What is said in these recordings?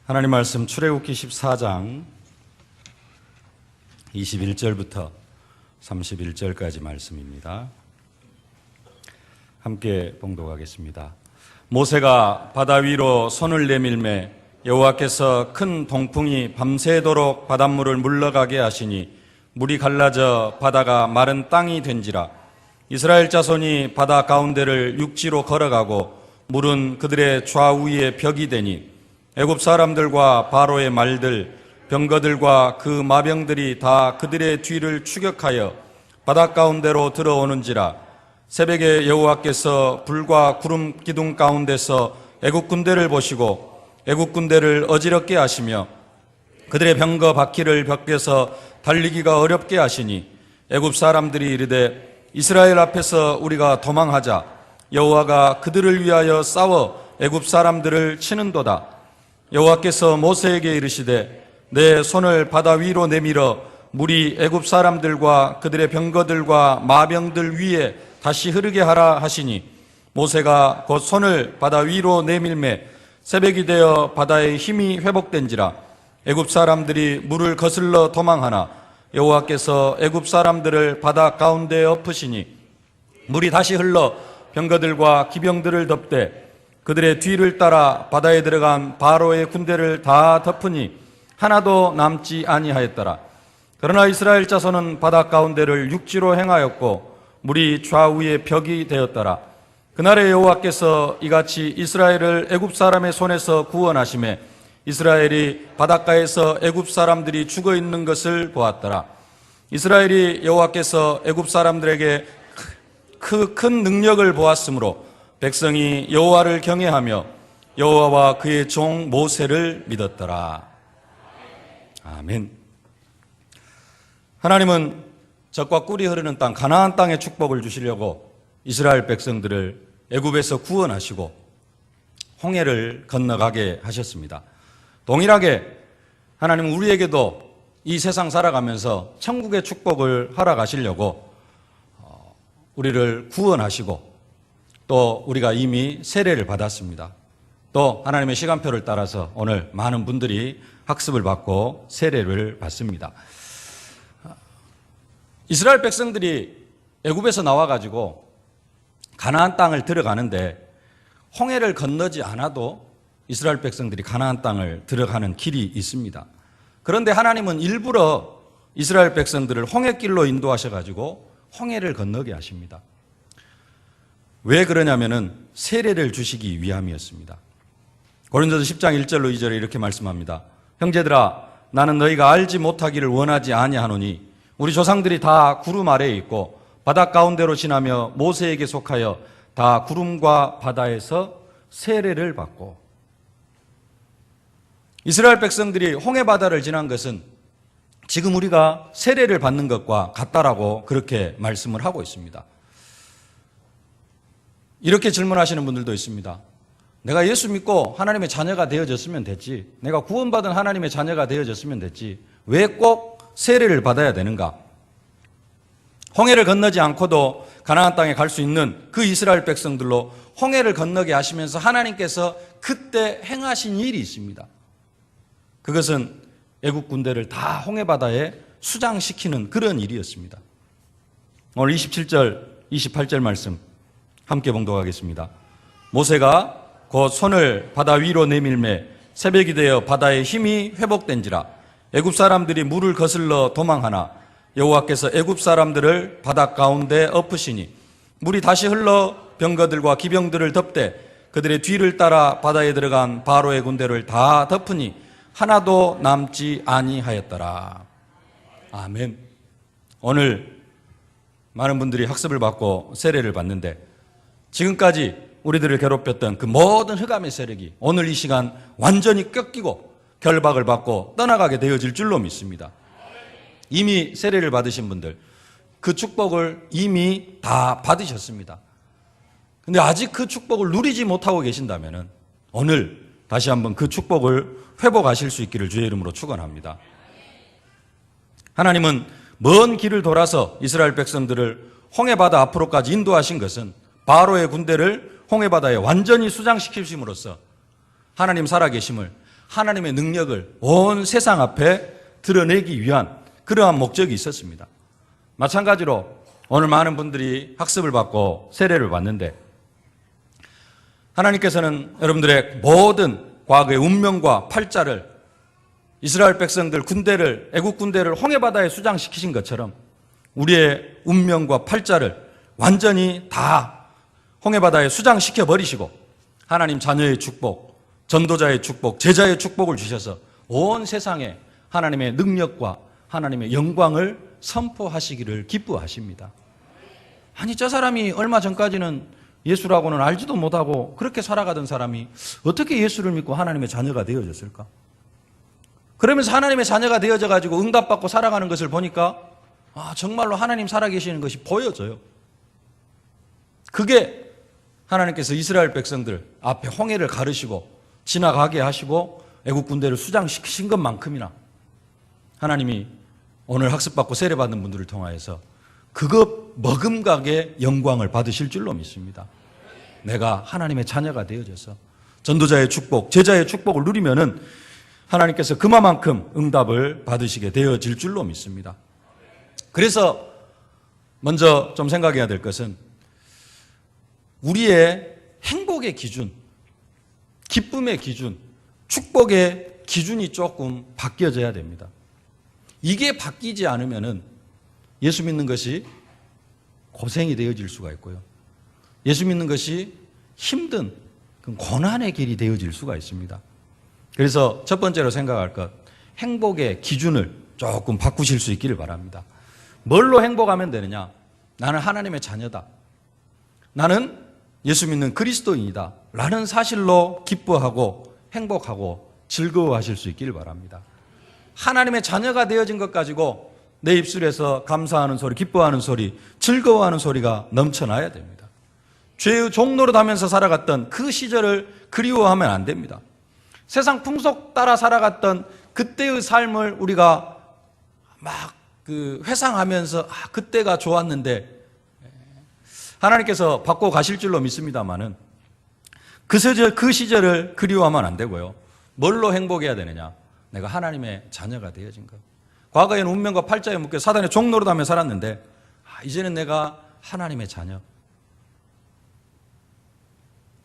하나님 말씀 출애굽기 14장 21절부터 31절까지 말씀입니다. 함께 봉독하겠습니다. 모세가 바다 위로 손을 내밀매 여호와께서 큰 동풍이 밤새도록 바닷물을 물러가게 하시니 물이 갈라져 바다가 마른 땅이 된지라. 이스라엘 자손이 바다 가운데를 육지로 걸어가고 물은 그들의 좌우에 벽이 되니 애굽 사람들과 바로의 말들, 병거들과 그 마병들이 다 그들의 뒤를 추격하여 바다 가운데로 들어오는지라. 새벽에 여호와께서 불과 구름 기둥 가운데서 애굽 군대를 보시고 애굽 군대를 어지럽게 하시며 그들의 병거 바퀴를 벗겨서 달리기가 어렵게 하시니 애굽 사람들이 이르되 이스라엘 앞에서 우리가 도망하자. 여호와가 그들을 위하여 싸워 애굽 사람들을 치는도다. 여호와께서 모세에게 이르시되 내 손을 바다 위로 내밀어 물이 애굽 사람들과 그들의 병거들과 마병들 위에 다시 흐르게 하라 하시니 모세가 곧 손을 바다 위로 내밀매 새벽이 되어 바다의 힘이 회복된지라. 애굽 사람들이 물을 거슬러 도망하나 여호와께서 애굽 사람들을 바다 가운데에 엎으시니 물이 다시 흘러 병거들과 기병들을 덮되 그들의 뒤를 따라 바다에 들어간 바로의 군대를 다 덮으니 하나도 남지 아니하였더라. 그러나 이스라엘 자손은 바다 가운데를 육지로 행하였고 물이 좌우에 벽이 되었더라. 그날에 여호와께서 이같이 이스라엘을 애굽 사람의 손에서 구원하시매 이스라엘이 바닷가에서 애굽 사람들이 죽어 있는 것을 보았더라. 이스라엘이 여호와께서 애굽 사람들에게 그 큰 능력을 보았으므로 백성이 여호와를 경외하며 여호와와 그의 종 모세를 믿었더라. 아멘. 하나님은 젖과 꿀이 흐르는 땅 가나안 땅의 축복을 주시려고 이스라엘 백성들을 애굽에서 구원하시고 홍해를 건너가게 하셨습니다. 동일하게 하나님은 우리에게도 이 세상 살아가면서 천국의 축복을 허락하시려고 우리를 구원하시고 또 우리가 이미 세례를 받았습니다. 또 하나님의 시간표를 따라서 오늘 많은 분들이 학습을 받고 세례를 받습니다. 이스라엘 백성들이 애굽에서 나와가지고 가나안 땅을 들어가는데 홍해를 건너지 않아도 이스라엘 백성들이 가나안 땅을 들어가는 길이 있습니다. 그런데 하나님은 일부러 이스라엘 백성들을 홍해길로 인도하셔가지고 홍해를 건너게 하십니다. 왜 그러냐면은 세례를 주시기 위함이었습니다. 고린도서 10장 1절로 2절에 이렇게 말씀합니다. 형제들아 나는 너희가 알지 못하기를 원하지 아니하노니 우리 조상들이 다 구름 아래에 있고 바다 가운데로 지나며 모세에게 속하여 다 구름과 바다에서 세례를 받고. 이스라엘 백성들이 홍해 바다를 지난 것은 지금 우리가 세례를 받는 것과 같다라고 그렇게 말씀을 하고 있습니다. 이렇게 질문하시는 분들도 있습니다. 내가 예수 믿고 하나님의 자녀가 되어졌으면 됐지. 내가 구원받은 하나님의 자녀가 되어졌으면 됐지. 왜 꼭 세례를 받아야 되는가? 홍해를 건너지 않고도 가나안 땅에 갈 수 있는 그 이스라엘 백성들로 홍해를 건너게 하시면서 하나님께서 그때 행하신 일이 있습니다. 그것은 애국 군대를 다 홍해 바다에 수장시키는 그런 일이었습니다. 오늘 27절, 28절 말씀 함께 봉독하겠습니다. 모세가 곧 손을 바다 위로 내밀매 새벽이 되어 바다의 힘이 회복된지라. 애굽 사람들이 물을 거슬러 도망하나 여호와께서 애굽 사람들을 바다 가운데 엎으시니 물이 다시 흘러 병거들과 기병들을 덮되 그들의 뒤를 따라 바다에 들어간 바로의 군대를 다 덮으니 하나도 남지 아니하였더라. 아멘. 오늘 많은 분들이 학습을 받고 세례를 받는데 지금까지 우리들을 괴롭혔던 그 모든 흑암의 세력이 오늘 이 시간 완전히 꺾이고 결박을 받고 떠나가게 되어질 줄로 믿습니다. 이미 세례를 받으신 분들, 그 축복을 이미 다 받으셨습니다. 근데 아직 그 축복을 누리지 못하고 계신다면 오늘 다시 한번 그 축복을 회복하실 수 있기를 주의 이름으로 축원합니다. 하나님은 먼 길을 돌아서 이스라엘 백성들을 홍해바다 앞으로까지 인도하신 것은 바로의 군대를 홍해바다에 완전히 수장시키심으로써 하나님 살아계심을, 하나님의 능력을 온 세상 앞에 드러내기 위한 그러한 목적이 있었습니다. 마찬가지로 오늘 많은 분들이 학습을 받고 세례를 받는데 하나님께서는 여러분들의 모든 과거의 운명과 팔자를 이스라엘 백성들 군대를, 애국 군대를 홍해바다에 수장시키신 것처럼 우리의 운명과 팔자를 완전히 다 홍해바다에 수장시켜 버리시고 하나님 자녀의 축복, 전도자의 축복, 제자의 축복을 주셔서 온 세상에 하나님의 능력과 하나님의 영광을 선포하시기를 기뻐하십니다. 아니, 저 사람이 얼마 전까지는 예수라고는 알지도 못하고 그렇게 살아가던 사람이 어떻게 예수를 믿고 하나님의 자녀가 되어졌을까? 그러면서 하나님의 자녀가 되어져 가지고 응답받고 살아가는 것을 보니까 정말로 하나님 살아계시는 것이 보여져요. 그게 하나님께서 이스라엘 백성들 앞에 홍해를 가르시고 지나가게 하시고 애국 군대를 수장시키신 것만큼이나 하나님이 오늘 학습받고 세례받는 분들을 통하여서 그것 머금가게 영광을 받으실 줄로 믿습니다. 내가 하나님의 자녀가 되어져서 전도자의 축복, 제자의 축복을 누리면은 하나님께서 그만큼 응답을 받으시게 되어질 줄로 믿습니다. 그래서 먼저 좀 생각해야 될 것은 우리의 행복의 기준, 기쁨의 기준, 축복의 기준이 조금 바뀌어져야 됩니다. 이게 바뀌지 않으면은 예수 믿는 것이 고생이 되어질 수가 있고요. 예수 믿는 것이 힘든 고난의 길이 되어질 수가 있습니다. 그래서 첫 번째로 생각할 것, 행복의 기준을 조금 바꾸실 수 있기를 바랍니다. 뭘로 행복하면 되느냐? 나는 하나님의 자녀다. 나는 예수 믿는 그리스도인이다. 라는 사실로 기뻐하고 행복하고 즐거워하실 수 있기를 바랍니다. 하나님의 자녀가 되어진 것 가지고 내 입술에서 감사하는 소리, 기뻐하는 소리, 즐거워하는 소리가 넘쳐나야 됩니다. 죄의 종노릇 하면서 살아갔던 그 시절을 그리워하면 안 됩니다. 세상 풍속 따라 살아갔던 그때의 삶을 우리가 막 회상하면서 그때가 좋았는데 하나님께서 바꿔 가실 줄로 믿습니다만은 그 시절을 그리워하면 안 되고요. 뭘로 행복해야 되느냐? 내가 하나님의 자녀가 되어진 것. 과거에는 운명과 팔자에 묶여 사단의 종노릇하며 살았는데 이제는 내가 하나님의 자녀.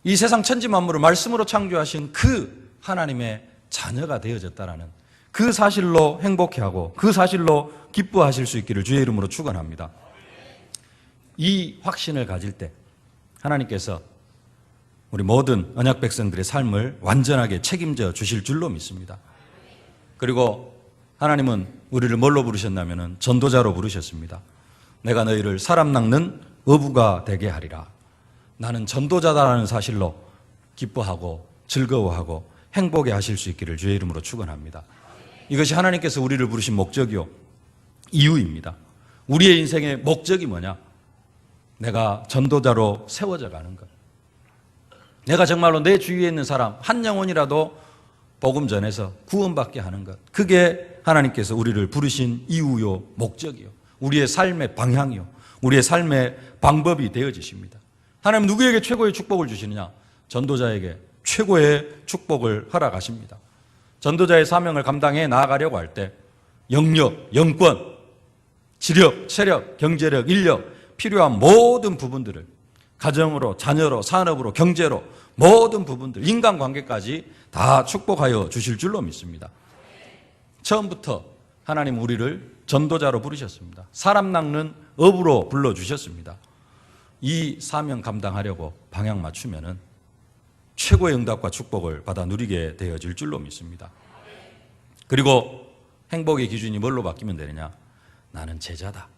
이 세상 천지 만물을 말씀으로 창조하신 그 하나님의 자녀가 되어졌다라는 그 사실로 행복해하고 그 사실로 기뻐하실 수 있기를 주의 이름으로 축원합니다. 이 확신을 가질 때 하나님께서 우리 모든 언약 백성들의 삶을 완전하게 책임져 주실 줄로 믿습니다. 그리고 하나님은 우리를 뭘로 부르셨냐면 전도자로 부르셨습니다. 내가 너희를 사람 낚는 어부가 되게 하리라. 나는 전도자다라는 사실로 기뻐하고 즐거워하고 행복해 하실 수 있기를 주의 이름으로 축원합니다. 이것이 하나님께서 우리를 부르신 목적이요 이유입니다. 우리의 인생의 목적이 뭐냐? 내가 전도자로 세워져 가는 것. 내가 정말로 내 주위에 있는 사람 한 영혼이라도 복음 전해서 구원받게 하는 것. 그게 하나님께서 우리를 부르신 이유요 목적이요 우리의 삶의 방향이요 우리의 삶의 방법이 되어지십니다. 하나님 누구에게 최고의 축복을 주시느냐? 전도자에게 최고의 축복을 허락하십니다. 전도자의 사명을 감당해 나아가려고 할 때 영역, 영권, 지력, 체력, 경제력, 인력 필요한 모든 부분들을 가정으로, 자녀로, 산업으로, 경제로 모든 부분들, 인간관계까지 다 축복하여 주실 줄로 믿습니다. 처음부터 하나님 우리를 전도자로 부르셨습니다. 사람 낚는 업으로 불러주셨습니다. 이 사명 감당하려고 방향 맞추면은 최고의 응답과 축복을 받아 누리게 되어질 줄로 믿습니다. 그리고 행복의 기준이 뭘로 바뀌면 되느냐? 나는 제자다.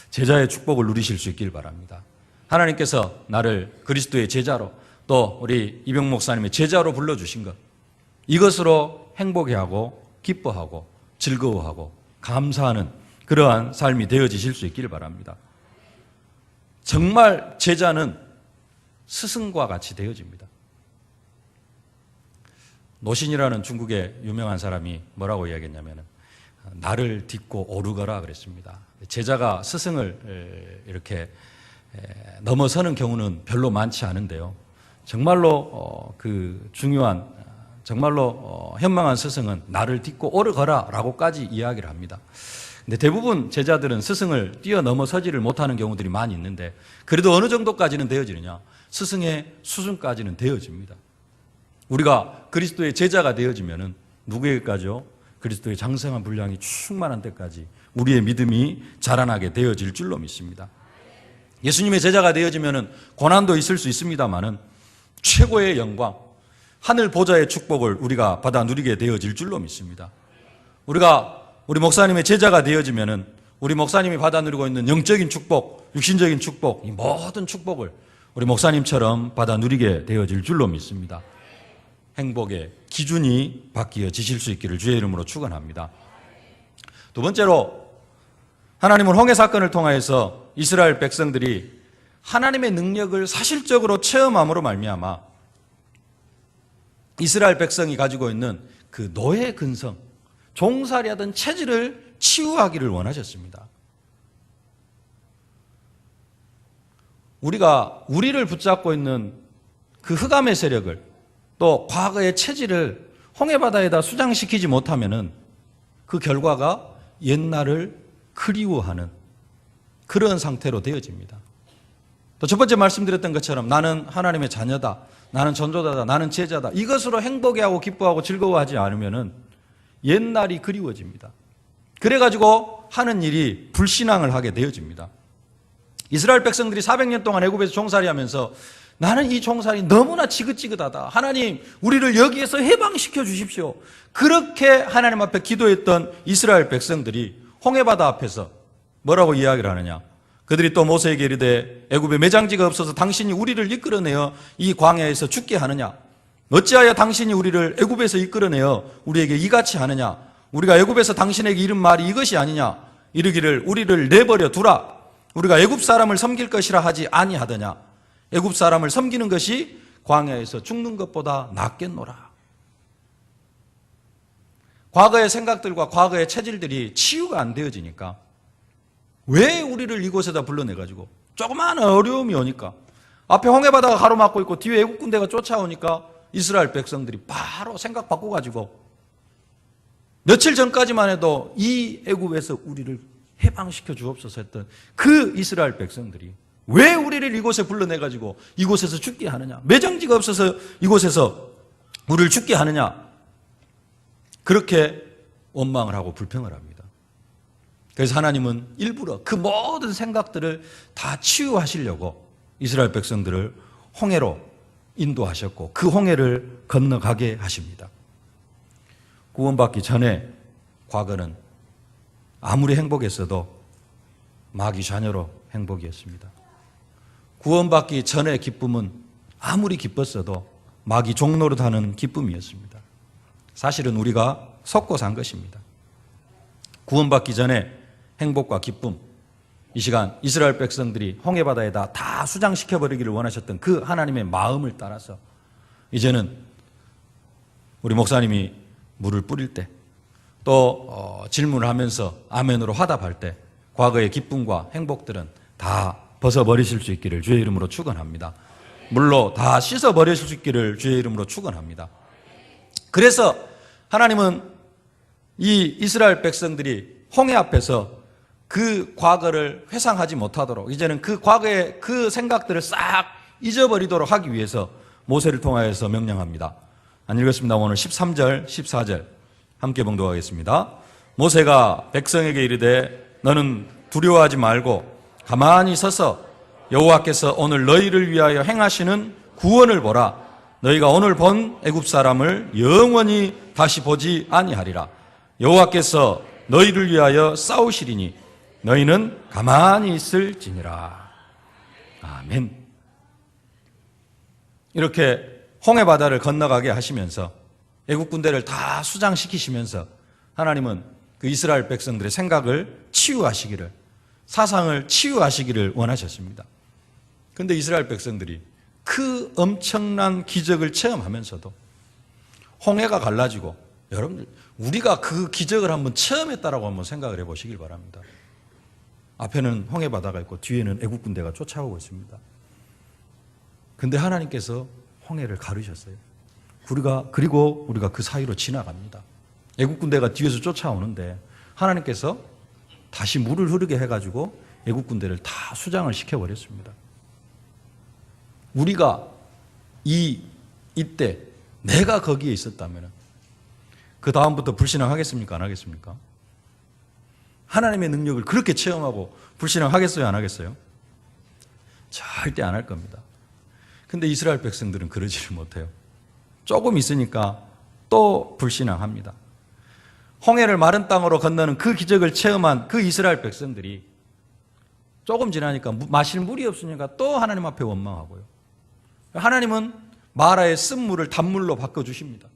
제자의 축복을 누리실 수 있길 바랍니다. 하나님께서 나를 그리스도의 제자로 또 우리 이병 목사님의 제자로 불러주신 것, 이것으로 행복해하고 기뻐하고 즐거워하고 감사하는 그러한 삶이 되어지실 수 있기를 바랍니다. 정말 제자는 스승과 같이 되어집니다. 노신이라는 중국의 유명한 사람이 뭐라고 이야기했냐면 나를 딛고 오르거라 그랬습니다. 제자가 스승을 이렇게 넘어서는 경우는 별로 많지 않은데요. 정말로 그 중요한, 정말로 현명한 스승은 나를 딛고 오르거라 라고까지 이야기를 합니다. 근데 대부분 제자들은 스승을 뛰어넘어서지를 못하는 경우들이 많이 있는데, 그래도 어느 정도까지는 되어지느냐? 스승의 수준까지는 되어집니다. 우리가 그리스도의 제자가 되어지면은 누구에게까지요? 그리스도의 장성한 분량이 충만한 때까지 우리의 믿음이 자라나게 되어질 줄로 믿습니다. 예수님의 제자가 되어지면은 고난도 있을 수 있습니다만은 최고의 영광, 하늘 보좌의 축복을 우리가 받아 누리게 되어질 줄로 믿습니다. 우리 목사님의 제자가 되어지면은 우리 목사님이 받아 누리고 있는 영적인 축복, 육신적인 축복, 이 모든 축복을 우리 목사님처럼 받아 누리게 되어질 줄로 믿습니다. 행복의 기준이 바뀌어지실 수 있기를 주의 이름으로 축원합니다. 두 번째로, 하나님은 홍해 사건을 통하여서 이스라엘 백성들이 하나님의 능력을 사실적으로 체험함으로 말미암아 이스라엘 백성이 가지고 있는 그 노예 근성, 종살이 하던 체질을 치유하기를 원하셨습니다. 우리가 우리를 붙잡고 있는 그 흑암의 세력을, 또 과거의 체질을 홍해바다에다 수장시키지 못하면은 그 결과가 옛날을 그리워하는 그런 상태로 되어집니다. 또 첫 번째 말씀드렸던 것처럼 나는 하나님의 자녀다, 나는 전도자다, 나는 제자다, 이것으로 행복해하고 기뻐하고 즐거워하지 않으면은 옛날이 그리워집니다. 그래가지고 하는 일이 불신앙을 하게 되어집니다. 이스라엘 백성들이 400년 동안 애굽에서 종살이하면서 나는 이 종살이 너무나 지긋지긋하다, 하나님 우리를 여기에서 해방시켜 주십시오, 그렇게 하나님 앞에 기도했던 이스라엘 백성들이 홍해바다 앞에서 뭐라고 이야기를 하느냐? 그들이 또 모세에게 이르되 애굽에 매장지가 없어서 당신이 우리를 이끌어내어 이 광야에서 죽게 하느냐? 어찌하여 당신이 우리를 애굽에서 이끌어내어 우리에게 이같이 하느냐? 우리가 애굽에서 당신에게 이른 말이 이것이 아니냐? 이르기를 우리를 내버려 두라, 우리가 애굽 사람을 섬길 것이라 하지 아니하더냐? 애굽 사람을 섬기는 것이 광야에서 죽는 것보다 낫겠노라. 과거의 생각들과 과거의 체질들이 치유가 안 되어지니까, 왜 우리를 이곳에다 불러내가지고 조그마한 어려움이 오니까, 앞에 홍해바다가 가로막고 있고 뒤에 애국 군대가 쫓아오니까 이스라엘 백성들이 바로 생각 바꿔가지고 며칠 전까지만 해도 이 애굽에서 우리를 해방시켜 주옵소서 했던 그 이스라엘 백성들이 왜 우리를 이곳에 불러내가지고 이곳에서 죽게 하느냐, 매장지가 없어서 이곳에서 우리를 죽게 하느냐, 그렇게 원망을 하고 불평을 합니다. 그래서 하나님은 일부러 그 모든 생각들을 다 치유하시려고 이스라엘 백성들을 홍해로 인도하셨고 그 홍해를 건너가게 하십니다. 구원받기 전에 과거는 아무리 행복했어도 마귀 자녀로 행복이었습니다. 구원받기 전의 기쁨은 아무리 기뻤어도 마귀 종노릇하는 기쁨이었습니다. 사실은 우리가 속고 산 것입니다. 구원받기 전에 행복과 기쁨, 이 시간 이스라엘 백성들이 홍해바다에다 다 수장시켜버리기를 원하셨던 그 하나님의 마음을 따라서 이제는 우리 목사님이 물을 뿌릴 때, 또 질문을 하면서 아멘으로 화답할 때 과거의 기쁨과 행복들은 다 벗어버리실 수 있기를 주의 이름으로 축원합니다. 물로 다 씻어버리실 수 있기를 주의 이름으로 축원합니다. 그래서 하나님은 이 이스라엘 백성들이 홍해 앞에서 그 과거를 회상하지 못하도록, 이제는 그 과거의 그 생각들을 싹 잊어버리도록 하기 위해서 모세를 통하여서 명령합니다. 안 읽었습니다. 오늘 13절, 14절 함께 봉독하겠습니다. 모세가 백성에게 이르되 너는 두려워하지 말고 가만히 서서 여호와께서 오늘 너희를 위하여 행하시는 구원을 보라. 너희가 오늘 본 애굽 사람을 영원히 다시 보지 아니하리라. 여호와께서 너희를 위하여 싸우시리니 너희는 가만히 있을지니라. 아멘. 이렇게 홍해바다를 건너가게 하시면서 애국 군대를 다 수장시키시면서 하나님은 그 이스라엘 백성들의 생각을 치유하시기를, 사상을 치유하시기를 원하셨습니다. 그런데 이스라엘 백성들이 그 엄청난 기적을 체험하면서도 홍해가 갈라지고, 여러분들 우리가 그 기적을 한번 체험했다라고 한번 생각을 해보시길 바랍니다. 앞에는 홍해바다가 있고 뒤에는 애국 군대가 쫓아오고 있습니다. 근데 하나님께서 홍해를 가르셨어요. 그리고 우리가 그 사이로 지나갑니다. 애국 군대가 뒤에서 쫓아오는데 하나님께서 다시 물을 흐르게 해가지고 애국 군대를 다 수장을 시켜버렸습니다. 우리가 이때 내가 거기에 있었다면 그 다음부터 불신앙하겠습니까? 안 하겠습니까? 하나님의 능력을 그렇게 체험하고 불신앙하겠어요? 안 하겠어요? 절대 안 할 겁니다. 근데 이스라엘 백성들은 그러지를 못해요. 조금 있으니까 또 불신앙합니다. 홍해를 마른 땅으로 건너는 그 기적을 체험한 그 이스라엘 백성들이 조금 지나니까 마실 물이 없으니까 또 하나님 앞에 원망하고요. 하나님은 마라의 쓴물을 단물로 바꿔주십니다.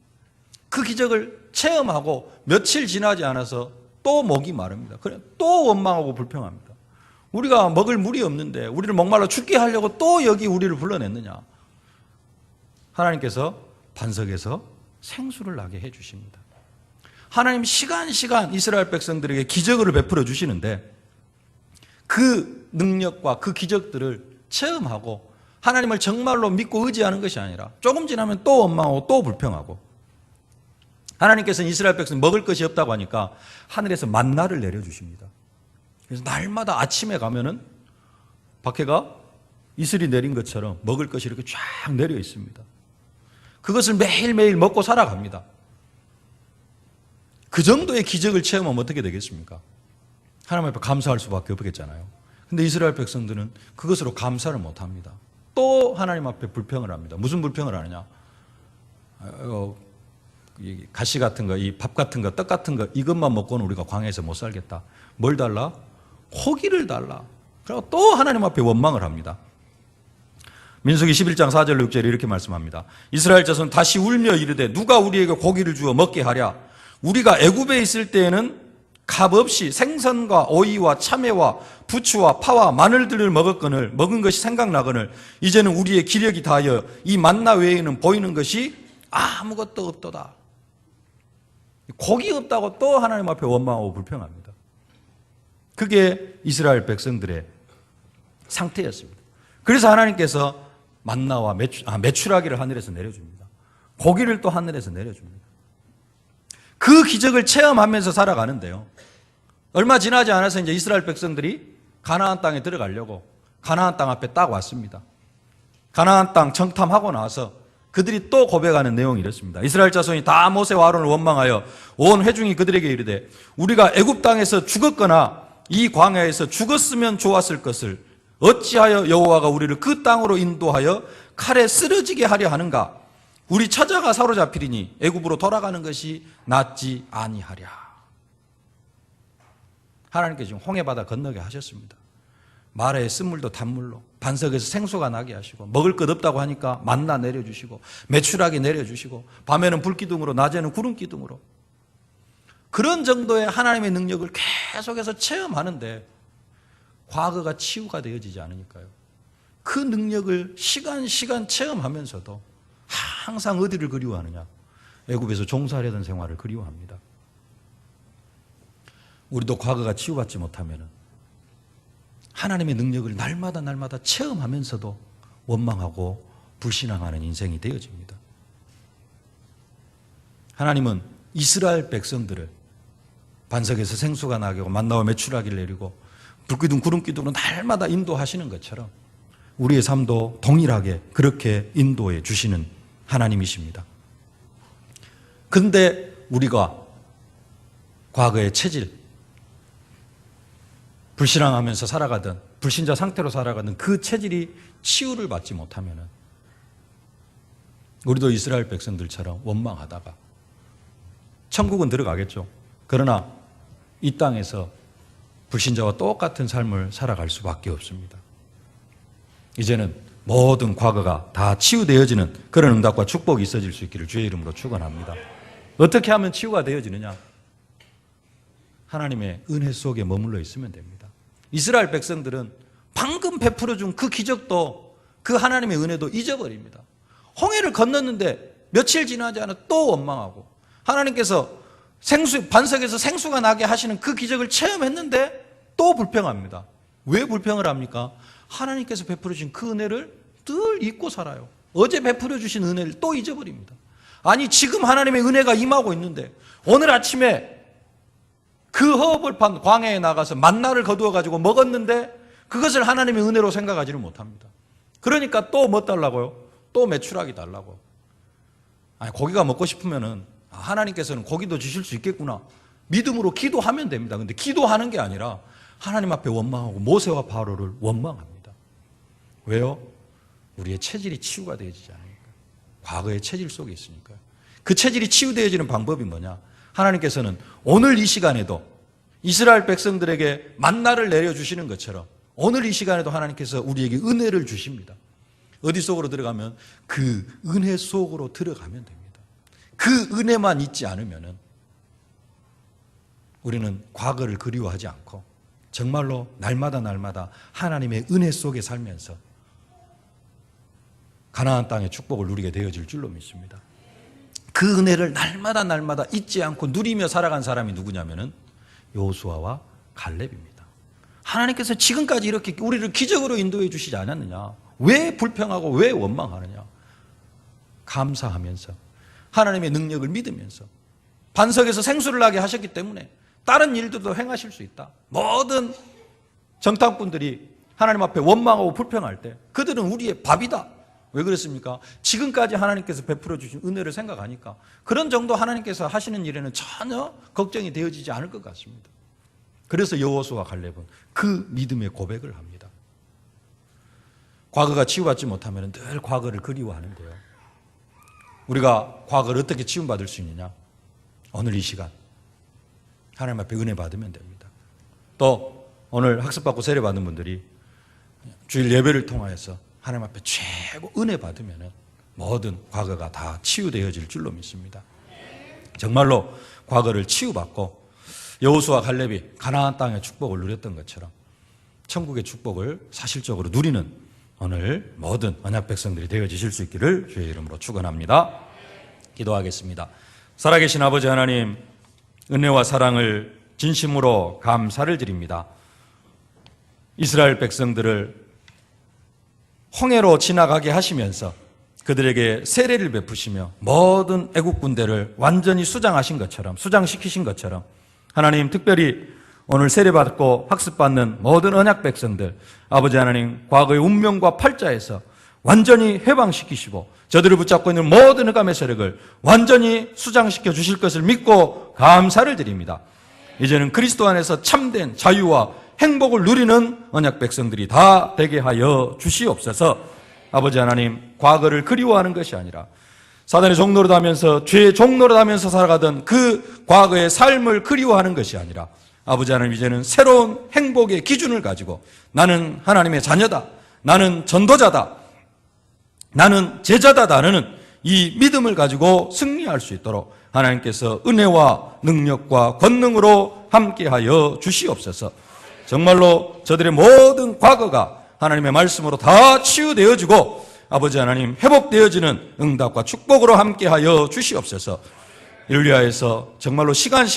그 기적을 체험하고 며칠 지나지 않아서 또 목이 마릅니다. 그래 또 원망하고 불평합니다. 우리가 먹을 물이 없는데 우리를 목말라 죽게 하려고 또 여기 우리를 불러냈느냐. 하나님께서 반석에서 생수를 나게 해주십니다. 하나님 시간 이스라엘 백성들에게 기적을 베풀어 주시는데 그 능력과 그 기적들을 체험하고 하나님을 정말로 믿고 의지하는 것이 아니라 조금 지나면 또 원망하고 또 불평하고, 하나님께서는 이스라엘 백성 먹을 것이 없다고 하니까 하늘에서 만나를 내려주십니다. 그래서 날마다 아침에 가면은 밖에가 이슬이 내린 것처럼 먹을 것이 이렇게 쫙 내려 있습니다. 그것을 매일매일 먹고 살아갑니다. 그 정도의 기적을 체험하면 어떻게 되겠습니까? 하나님 앞에 감사할 수밖에 없겠잖아요. 근데 이스라엘 백성들은 그것으로 감사를 못합니다. 또 하나님 앞에 불평을 합니다. 무슨 불평을 하느냐? 가시 같은 거, 이 밥 같은 거, 떡 같은 거 이것만 먹고는 우리가 광야에서 못 살겠다. 뭘 달라? 고기를 달라. 그리고 또 하나님 앞에 원망을 합니다. 민수기 11장 4절로 6절에 이렇게 말씀합니다. 이스라엘 자손 다시 울며 이르되 누가 우리에게 고기를 주어 먹게 하랴. 우리가 애굽에 있을 때에는 값없이 생선과 오이와 참외와 부추와 파와 마늘들을 먹은 것이 생각나거늘 이제는 우리의 기력이 다하여 이 만나 외에는 보이는 것이 아무것도 없도다. 고기 없다고 또 하나님 앞에 원망하고 불평합니다. 그게 이스라엘 백성들의 상태였습니다. 그래서 하나님께서 만나와 메추라기를 하늘에서 내려줍니다. 고기를 또 하늘에서 내려줍니다. 그 기적을 체험하면서 살아가는데요. 얼마 지나지 않아서 이제 이스라엘 백성들이 가나안 땅에 들어가려고 가나안 땅 앞에 딱 왔습니다. 가나안 땅 정탐하고 나서 그들이 또 고백하는 내용이 이렇습니다. 이스라엘 자손이 다 모세와 아론을 원망하여 온 회중이 그들에게 이르되 우리가 애굽 땅에서 죽었거나 이 광야에서 죽었으면 좋았을 것을 어찌하여 여호와가 우리를 그 땅으로 인도하여 칼에 쓰러지게 하려 하는가? 우리 처자가 사로잡히리니 애굽으로 돌아가는 것이 낫지 아니하랴. 하나님께서 지금 홍해바다 건너게 하셨습니다. 마라의 쓴물도 단물로, 반석에서 생수가 나게 하시고, 먹을 것 없다고 하니까 만나 내려주시고, 메추라기 내려주시고, 밤에는 불기둥으로 낮에는 구름기둥으로, 그런 정도의 하나님의 능력을 계속해서 체험하는데 과거가 치유가 되어지지 않으니까요. 그 능력을 시간 체험하면서도 항상 어디를 그리워하느냐? 애굽에서 종살이하던 생활을 그리워합니다. 우리도 과거가 치유받지 못하면 하나님의 능력을 날마다 체험하면서도 원망하고 불신앙하는 인생이 되어집니다. 하나님은 이스라엘 백성들을 반석에서 생수가 나게 하고 만나와 메추라기를 내리고 불기둥 구름기둥으로 날마다 인도하시는 것처럼 우리의 삶도 동일하게 그렇게 인도해 주시는 하나님이십니다. 그런데 우리가 과거의 체질, 불신앙하면서 살아가던, 불신자 상태로 살아가던 그 체질이 치유를 받지 못하면 우리도 이스라엘 백성들처럼 원망하다가 천국은 들어가겠죠. 그러나 이 땅에서 불신자와 똑같은 삶을 살아갈 수밖에 없습니다. 이제는 모든 과거가 다 치유되어지는 그런 응답과 축복이 있어질 수 있기를 주의 이름으로 축원합니다. 어떻게 하면 치유가 되어지느냐? 하나님의 은혜 속에 머물러 있으면 됩니다. 이스라엘 백성들은 방금 베풀어준 그 기적도 그 하나님의 은혜도 잊어버립니다. 홍해를 건넜는데 며칠 지나지 않아 또 원망하고, 하나님께서 반석에서 생수가 나게 하시는 그 기적을 체험했는데 또 불평합니다. 왜 불평을 합니까? 하나님께서 베풀어 주신 그 은혜를 늘 잊고 살아요. 어제 베풀어 주신 은혜를 또 잊어버립니다. 아니, 지금 하나님의 은혜가 임하고 있는데 오늘 아침에 그 허벌판 광야에 나가서 만나를 거두어 가지고 먹었는데 그것을 하나님의 은혜로 생각하지를 못합니다. 그러니까 또 뭐 달라고요? 또 메추라기 달라고. 아니, 고기가 먹고 싶으면은 하나님께서는 고기도 주실 수 있겠구나, 믿음으로 기도하면 됩니다. 근데 기도하는 게 아니라 하나님 앞에 원망하고 모세와 바로를 원망합니다. 왜요? 우리의 체질이 치유가 되어지지 않으니까. 과거의 체질 속에 있으니까요. 그 체질이 치유되어지는 방법이 뭐냐? 하나님께서는 오늘 이 시간에도 이스라엘 백성들에게 만나를 내려주시는 것처럼 오늘 이 시간에도 하나님께서 우리에게 은혜를 주십니다. 어디 속으로 들어가면? 그 은혜 속으로 들어가면 됩니다. 그 은혜만 있지 않으면 우리는 과거를 그리워하지 않고 정말로 날마다 하나님의 은혜 속에 살면서 가나안 땅의 축복을 누리게 되어질 줄로 믿습니다. 그 은혜를 날마다 잊지 않고 누리며 살아간 사람이 누구냐면은 여호수아와 갈렙입니다. 하나님께서 지금까지 이렇게 우리를 기적으로 인도해 주시지 않았느냐? 왜 불평하고 왜 원망하느냐? 감사하면서 하나님의 능력을 믿으면서 반석에서 생수를 나게 하셨기 때문에 다른 일들도 행하실 수 있다. 모든 정탐꾼들이 하나님 앞에 원망하고 불평할 때 그들은 우리의 밥이다. 왜 그랬습니까? 지금까지 하나님께서 베풀어 주신 은혜를 생각하니까 그런 정도 하나님께서 하시는 일에는 전혀 걱정이 되어지지 않을 것 같습니다. 그래서 여호수아와 갈렙은 그 믿음의 고백을 합니다. 과거가 치유받지 못하면 늘 과거를 그리워하는데요. 우리가 과거를 어떻게 치유받을 수 있느냐? 오늘 이 시간 하나님 앞에 은혜 받으면 됩니다. 또 오늘 학습받고 세례받은 분들이 주일 예배를 통하여서 하나님 앞에 최고 은혜 받으면 모든 과거가 다 치유되어질 줄로 믿습니다. 정말로 과거를 치유받고 여호수아 갈렙이 가나안 땅의 축복을 누렸던 것처럼 천국의 축복을 사실적으로 누리는 오늘 모든 언약 백성들이 되어지실 수 있기를 주의 이름으로 축원합니다. 기도하겠습니다. 살아계신 아버지 하나님, 은혜와 사랑을 진심으로 감사를 드립니다. 이스라엘 백성들을 홍해로 지나가게 하시면서 그들에게 세례를 베푸시며 모든 애국 군대를 완전히 수장시키신 것처럼 하나님, 특별히 오늘 세례받고 학습받는 모든 언약 백성들, 아버지 하나님, 과거의 운명과 팔자에서 완전히 해방시키시고 저들을 붙잡고 있는 모든 흑암의 세력을 완전히 수장시켜 주실 것을 믿고 감사를 드립니다. 이제는 그리스도 안에서 참된 자유와 행복을 누리는 언약 백성들이 다 되게 하여 주시옵소서. 아버지 하나님, 과거를 그리워하는 것이 아니라 사단의 종노릇하면서 죄의 종노릇하면서 살아가던 그 과거의 삶을 그리워하는 것이 아니라 아버지 하나님, 이제는 새로운 행복의 기준을 가지고 나는 하나님의 자녀다, 나는 전도자다, 나는 제자다, 나는 이 믿음을 가지고 승리할 수 있도록 하나님께서 은혜와 능력과 권능으로 함께하여 주시옵소서. 정말로 저들의 모든 과거가 하나님의 말씀으로 다 치유되어지고 아버지 하나님, 회복되어지는 응답과 축복으로 함께하여 주시옵소서. 이를 위하여서 정말로 시간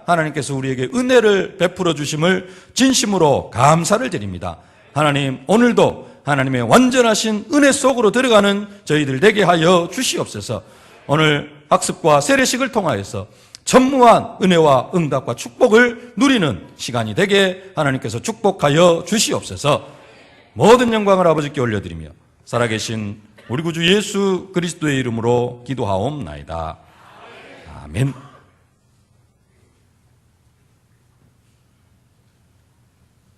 하나님께서 우리에게 은혜를 베풀어 주심을 진심으로 감사를 드립니다. 하나님, 오늘도 하나님의 완전하신 은혜 속으로 들어가는 저희들 되게 하여 주시옵소서. 오늘 학습과 세례식을 통하여서 전무한 은혜와 응답과 축복을 누리는 시간이 되게 하나님께서 축복하여 주시옵소서. 모든 영광을 아버지께 올려드리며 살아계신 우리 구주 예수 그리스도의 이름으로 기도하옵나이다. 아멘.